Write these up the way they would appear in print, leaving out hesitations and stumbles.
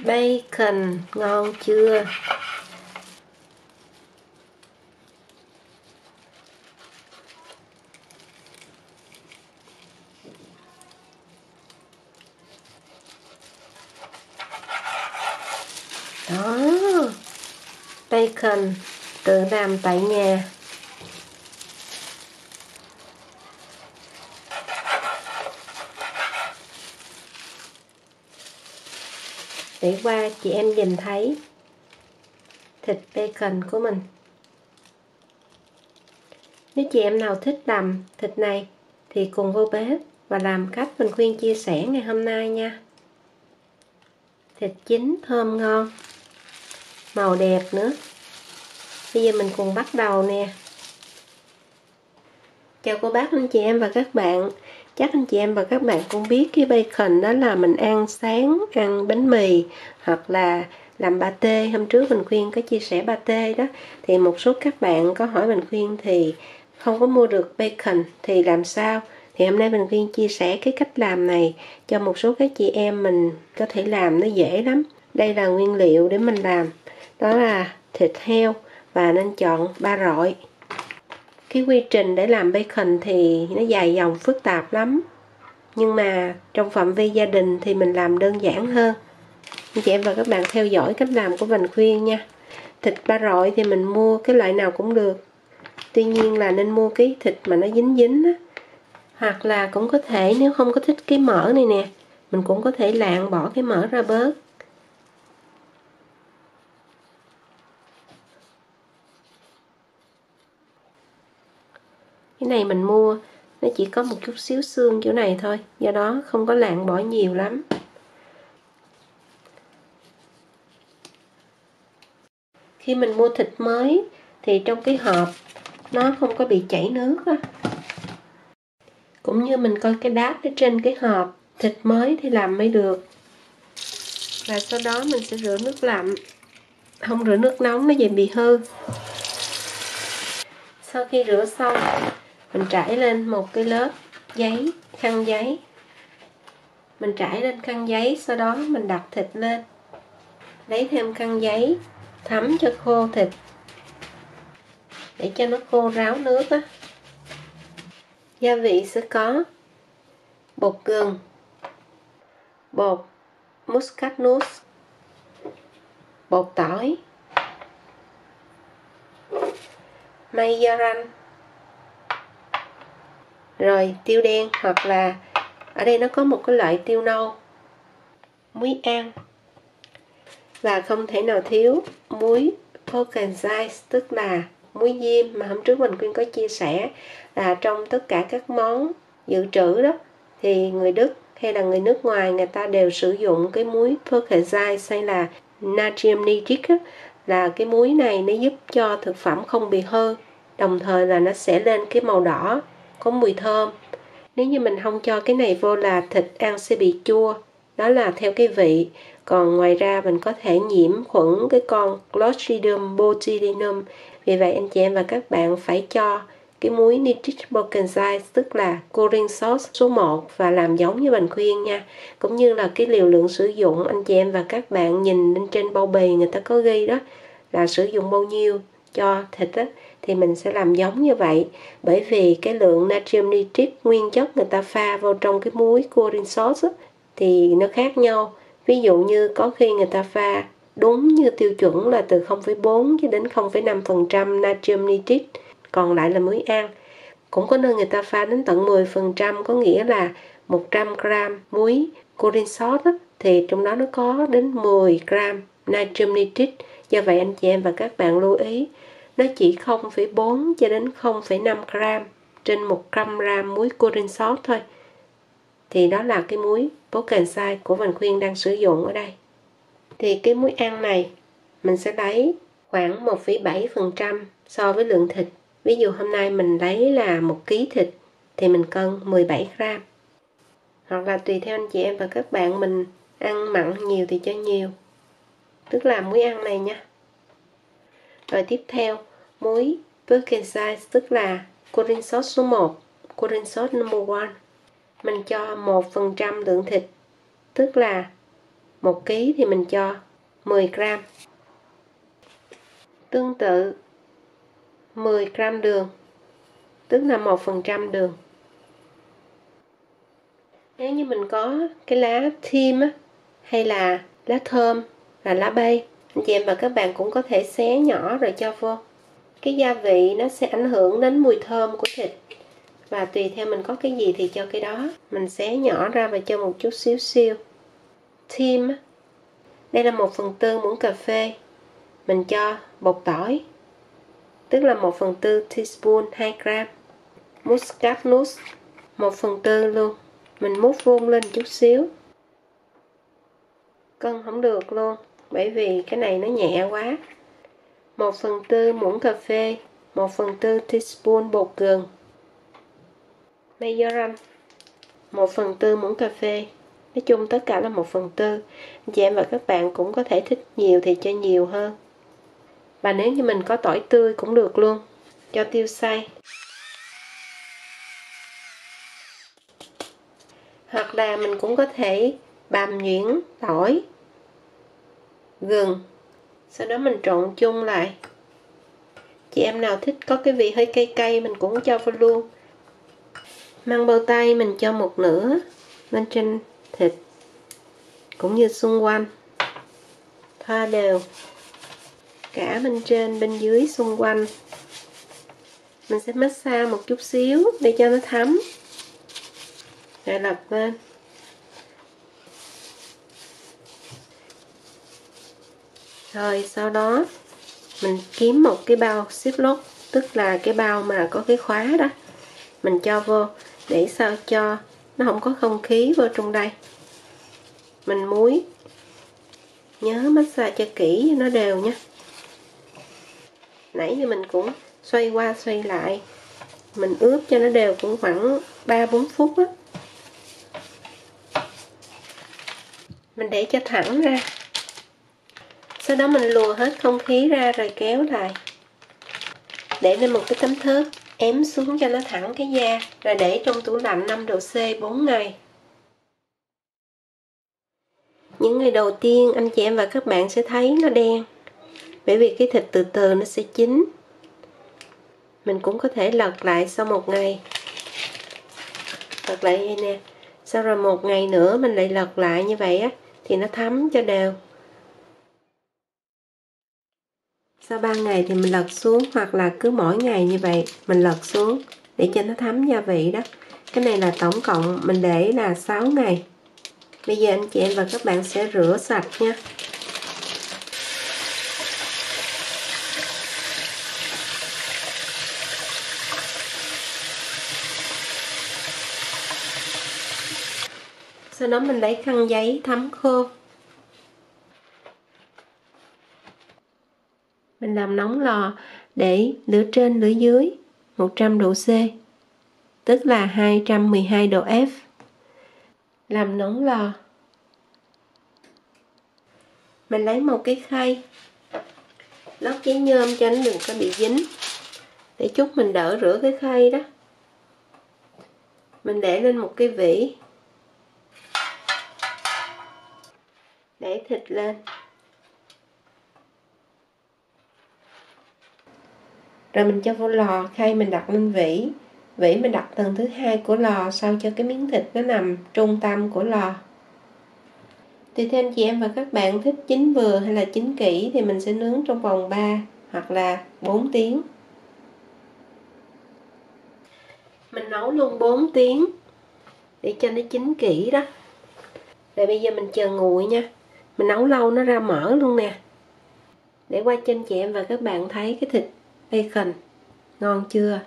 Bacon ngon chưa? Đó, bacon tự làm tại nhà. Để qua chị em nhìn thấy thịt bacon của mình. Nếu chị em nào thích làm thịt này thì cùng vô bếp và làm cách mình Khuyên chia sẻ ngày hôm nay nha. Thịt chín thơm ngon, màu đẹp nữa. Bây giờ mình cùng bắt đầu nè. Chào cô bác anh chị em và các bạn. Chắc anh chị em và các bạn cũng biết cái bacon đó là mình ăn sáng, ăn bánh mì hoặc là làm pate. Hôm trước mình Khuyên có chia sẻ pate đó. Thì một số các bạn có hỏi mình Khuyên thì không có mua được bacon thì làm sao? Thì hôm nay mình Khuyên chia sẻ cái cách làm này cho một số các chị em mình có thể làm nó dễ lắm. Đây là nguyên liệu để mình làm. Đó là thịt heo và nên chọn 3 rọi. Cái quy trình để làm bacon thì nó dài dòng phức tạp lắm. Nhưng mà trong phạm vi gia đình thì mình làm đơn giản hơn. Anh chị em và các bạn theo dõi cách làm của mình Khuyên nha. Thịt 3 rọi thì mình mua cái loại nào cũng được. Tuy nhiên là nên mua cái thịt mà nó dính dính á. Hoặc là cũng có thể nếu không có thích cái mỡ này nè, mình cũng có thể lạng bỏ cái mỡ ra bớt. Cái này mình mua nó chỉ có một chút xíu xương chỗ này thôi, do đó không có lạng bỏ nhiều lắm. Khi mình mua thịt mới thì trong cái hộp nó không có bị chảy nước á. Cũng như mình coi cái đát ở trên cái hộp, thịt mới thì làm mới được. Và sau đó mình sẽ rửa nước lạnh, không rửa nước nóng nó dễ bị hư. Sau khi rửa xong, mình trải lên một cái lớp giấy, khăn giấy. Mình trải lên khăn giấy, sau đó mình đặt thịt lên. Lấy thêm khăn giấy, thấm cho khô thịt. Để cho nó khô ráo nước á. Gia vị sẽ có bột gừng, bột muscatnuts, bột tỏi, majoran, rồi tiêu đen hoặc là ở đây nó có một cái loại tiêu nâu, muối ăn và không thể nào thiếu muối Pockenzice, tức là muối diêm mà hôm trước mình Khuyên có chia sẻ là trong tất cả các món dự trữ đó thì người Đức hay là người nước ngoài người ta đều sử dụng cái muối Pockenzice hay là natrium nitric á, là cái muối này nó giúp cho thực phẩm không bị hư, đồng thời là nó sẽ lên cái màu đỏ có mùi thơm. Nếu như mình không cho cái này vô là thịt ăn sẽ bị chua, đó là theo cái vị. Còn ngoài ra mình có thể nhiễm khuẩn cái con Clostridium botulinum. Vì vậy anh chị em và các bạn phải cho cái muối nitric Pockenzice, tức là Corin sauce số 1 và làm giống như mình Khuyên nha. Cũng như là cái liều lượng sử dụng anh chị em và các bạn nhìn lên trên bao bì người ta có ghi đó là sử dụng bao nhiêu cho thịt á, thì mình sẽ làm giống như vậy. Bởi vì cái lượng natrium nitric nguyên chất người ta pha vào trong cái muối Corin sauce á, thì nó khác nhau. Ví dụ như có khi người ta pha đúng như tiêu chuẩn là từ 0,4 cho đến 0,5% natrium nitric, còn lại là muối ăn. Cũng có nơi người ta pha đến tận 10%, có nghĩa là 100 gram muối Corin sauce thì trong đó nó có đến 10 gram natrium nitric. Do vậy anh chị em và các bạn lưu ý, nó chỉ 0,4 cho đến 0,5 gram trên 100 gram muối Corin sauce thôi. Thì đó là cái muối Pockenzice của mình Khuyên đang sử dụng ở đây. Thì cái muối ăn này mình sẽ lấy khoảng 1,7% so với lượng thịt. Ví dụ hôm nay mình lấy là 1 kg thịt thì mình cân 17 gram. Hoặc là tùy theo anh chị em và các bạn mình ăn mặn nhiều thì cho nhiều. Tức là muối ăn này nha. Rồi tiếp theo muối Pockenzice, tức là Corin sauce số 1, Corin sauce number 1. Mình cho 1% lượng thịt, tức là 1 kg thì mình cho 10 gram. Tương tự 10 gram đường, tức là 1% đường. Nếu như mình có cái lá thyme á, hay là lá thơm và lá bay, anh chị em và các bạn cũng có thể xé nhỏ rồi cho vô. Cái gia vị nó sẽ ảnh hưởng đến mùi thơm của thịt, và tùy theo mình có cái gì thì cho cái đó. Mình xé nhỏ ra và cho một chút xíu xiêu. Thyme, đây là 1/4 muỗng cà phê. Mình cho bột tỏi, tức là 1/4 teaspoon, 2 gram. Muscatnuts 1/4 luôn. Mình múc vung lên chút xíu. Cân không được luôn, bởi vì cái này nó nhẹ quá. 1/4 muỗng cà phê, 1/4 teaspoon bột gừng. Majoram 1/4 muỗng cà phê. Nói chung tất cả là 1/4. Chị em và các bạn cũng có thể thích nhiều thì cho nhiều hơn. Và nếu như mình có tỏi tươi cũng được luôn, cho tiêu xay. Hoặc là mình cũng có thể bằm nhuyễn tỏi, gừng, sau đó mình trộn chung lại. Chị em nào thích có cái vị hơi cay cay mình cũng cho vô luôn. Măng bao tay mình cho 1/2 lên trên thịt cũng như xung quanh, thoa đều cả bên trên bên dưới xung quanh. Mình sẽ massage một chút xíu để cho nó thấm, rồi lật lên. Rồi sau đó mình kiếm một cái bao ziploc, tức là cái bao mà có cái khóa đó, mình cho vô để sao cho nó không có không khí vô trong đây. Mình muối, nhớ massage cho kỹ cho nó đều nhé. Nãy thì mình cũng xoay qua xoay lại, mình ướp cho nó đều cũng khoảng 3-4 phút á. Mình để cho thẳng ra, sau đó mình lùa hết không khí ra rồi kéo lại, để lên một cái tấm thớt, ém xuống cho nó thẳng cái da, rồi để trong tủ lạnh 5 độ C 4 ngày. Những ngày đầu tiên anh chị em và các bạn sẽ thấy nó đen, bởi vì cái thịt từ từ nó sẽ chín. Mình cũng có thể lật lại sau 1 ngày, lật lại đây nè, sau rồi 1 ngày nữa mình lại lật lại như vậy á, thì nó thấm cho đều. Sau 3 ngày thì mình lật xuống, hoặc là cứ mỗi ngày như vậy mình lật xuống để cho nó thấm gia vị đó. Cái này là tổng cộng mình để là 6 ngày. Bây giờ anh chị em và các bạn sẽ rửa sạch nha. Sau đó mình lấy khăn giấy thấm khô. Mình làm nóng lò để lửa trên lửa dưới 100 độ C, tức là 212 độ F. Làm nóng lò. Mình lấy một cái khay, lót giấy nhôm cho nó đừng có bị dính, để chút mình đỡ rửa cái khay đó. Mình để lên một cái vỉ, để thịt lên. Rồi mình cho vô lò, khay mình đặt lên vỉ. Vỉ mình đặt tầng thứ 2 của lò, sao cho cái miếng thịt nó nằm trung tâm của lò. Tùy theo anh chị em và các bạn thích chín vừa hay là chín kỹ thì mình sẽ nướng trong vòng 3 hoặc là 4 tiếng. Mình nấu luôn 4 tiếng để cho nó chín kỹ đó. Rồi bây giờ mình chờ nguội nha. Mình nấu lâu nó ra mỡ luôn nè. Để qua cho anh chị em và các bạn thấy cái thịt bacon ngon chưa.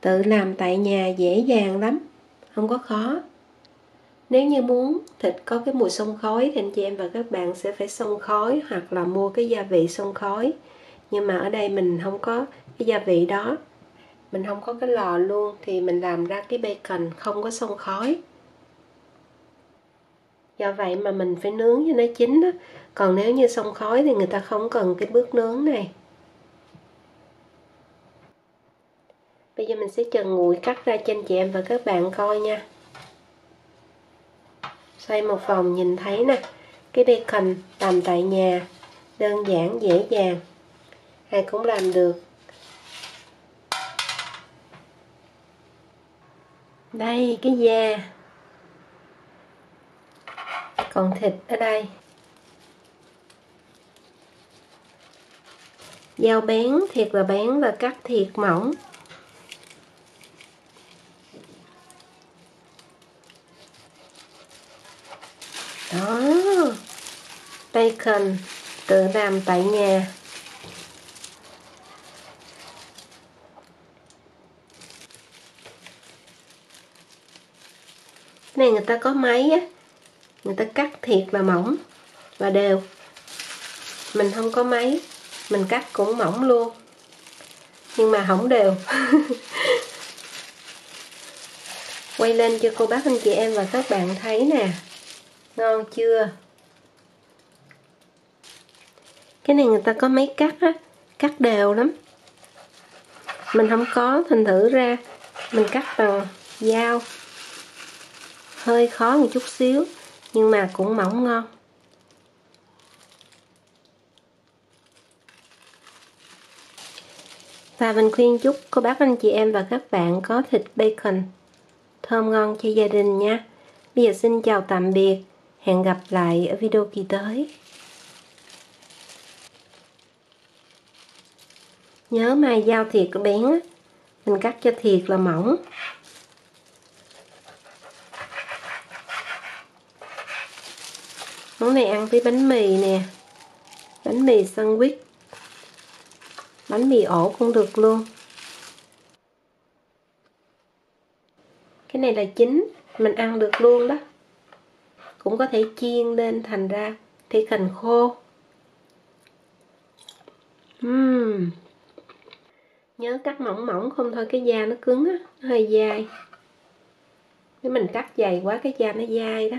Tự làm tại nhà dễ dàng lắm, không có khó. Nếu như muốn thịt có cái mùi xông khói thì anh chị em và các bạn sẽ phải xông khói, hoặc là mua cái gia vị xông khói. Nhưng mà ở đây mình không có cái gia vị đó, mình không có cái lò luôn, thì mình làm ra cái bacon không có xông khói. Do vậy mà mình phải nướng cho nó chín đó. Còn nếu như xông khói thì người ta không cần cái bước nướng này. Bây giờ mình sẽ chờ nguội, cắt ra cho anh chị em và các bạn coi nha. Xoay một vòng nhìn thấy nè, cái bacon làm tại nhà, đơn giản dễ dàng, ai cũng làm được. Đây cái da, còn thịt ở đây. Dao bén thiệt là bén và cắt thiệt mỏng. Đó, bacon tự làm tại nhà. Cái này người ta có máy á, người ta cắt thiệt là mỏng và đều. Mình không có máy, mình cắt cũng mỏng luôn, nhưng mà không đều. Quay lên cho cô bác anh chị em và các bạn thấy nè, ngon chưa? Cái này người ta có máy cắt á, cắt đều lắm. Mình không có, thành thử ra mình cắt bằng dao, hơi khó một chút xíu nhưng mà cũng mỏng ngon. Và mình khuyên chúc cô bác anh chị em và các bạn có thịt bacon thơm ngon cho gia đình nha. Bây giờ xin chào tạm biệt, hẹn gặp lại ở video kỳ tới. Nhớ mài dao thiệt bén á, mình cắt cho thiệt là mỏng. Món này ăn với bánh mì nè, bánh mì sandwich, bánh mì ổ cũng được luôn. Cái này là chín, mình ăn được luôn đó. Cũng có thể chiên lên thành ra bacon khô. Nhớ cắt mỏng mỏng không thôi cái da nó cứng á, nó hơi dai. Nếu mình cắt dày quá cái da nó dai đó.